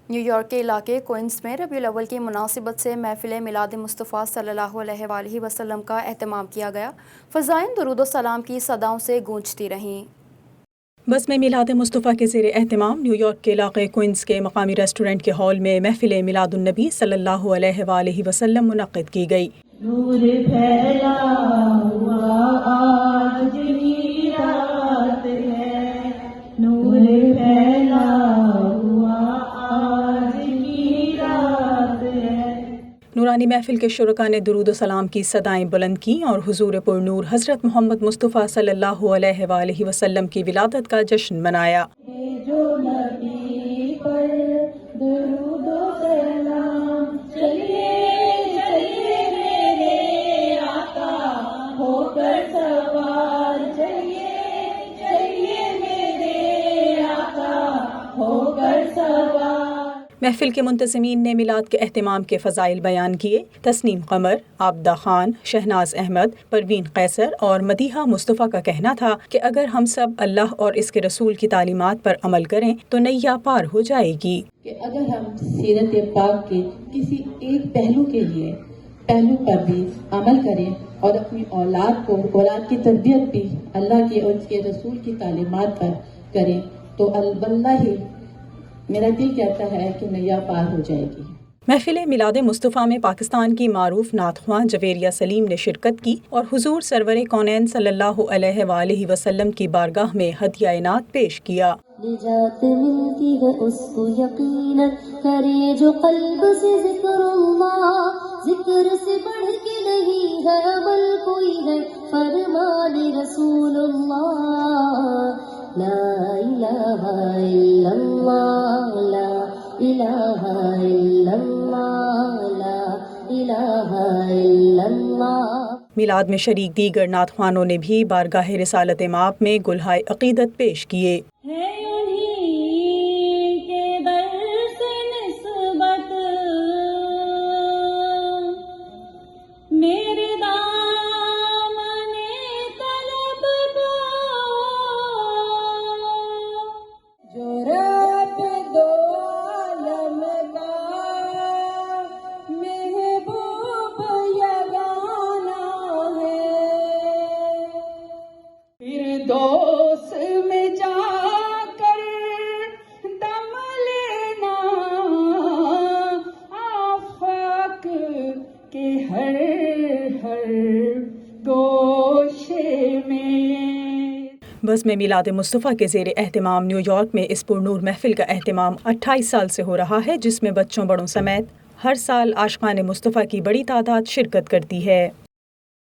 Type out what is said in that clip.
New York کے علاقے Queens میں ربیع الاول کی مناسبت سے محفل میلاد مصطفیٰ صلی اللہ علیہ وآلہ وسلم کا اہتمام کیا گیا۔ فضائن درود و سلام کی صداؤں سے گونجتی رہیں۔ بس میں میلاد مصطفیٰ کے زیر اہتمام نیو یارک کے علاقے کوئنز کے مقامی ریسٹورنٹ کے ہال میں محفل میلاد النبی صلی اللہ علیہ وآلہ وسلم منعقد کی گئی۔ نور پھیلا ہوا آج کی رات ہے، نور پھیلا ہوا آج کی رات ہے۔ نورانی محفل کے شرکاء نے درود و سلام کی صدائیں بلند کیں اور حضور پر نور حضرت محمد مصطفیٰ صلی اللہ علیہ وآلہ وسلم کی ولادت کا جشن منایا۔ جو نبی پر درود و سلام، چلیے چلیے میرے آقا ہو کر سوار، چلیے چلیے میرے آقا ہو کر سوار۔ محفل کے منتظمین نے میلاد کے اہتمام کے فضائل بیان کیے۔ تسنیم قمر، عابدہ خان، شہناز احمد، پروین قیصر اور مدیحہ مصطفیٰ کا کہنا تھا کہ اگر ہم سب اللہ اور اس کے رسول کی تعلیمات پر عمل کریں تو نیا پار ہو جائے گی۔ کہ اگر ہم سیرت پاک کے کسی ایک پہلو پر بھی عمل کریں اور اپنی اولاد کی تربیت بھی اللہ کے اور اس کے رسول کی تعلیمات پر کریں تو واللہ ہی میرا دل کہتا ہے کہ نیا پار ہو جائے گی۔ محفل میلاد مصطفیٰ میں پاکستان کی معروف نعت خواں جویریہ سلیم نے شرکت کی اور حضور سرور کونین صلی اللہ علیہ وآلہ وسلم کی بارگاہ میں ہدیہ نعت پیش کیا۔ نجات ملتی ہے اس کو یقیناً، کرے جو قلب سے ذکر اللہ، ذکر سے بڑھ کے نہیں ہے عمل کوئی ہے، فرمان رسول اللہ، لا الہ الا اللہ، لا الہ الا اللہ، لا الہ الا اللہ۔ میلاد میں شریک دیگر نعت خوانوں نے بھی بارگاہ رسالت مآب میں گلہائے عقیدت پیش کیے۔ دوست میں جا کر دم لینا، آفاق کے ہر گوشے میں۔ بس میں میلاد مصطفیٰ کے زیر اہتمام نیو یارک میں اس پرنور محفل کا اہتمام 28 سال سے ہو رہا ہے، جس میں بچوں بڑوں سمیت ہر سال عاشقان مصطفیٰ کی بڑی تعداد شرکت کرتی ہے۔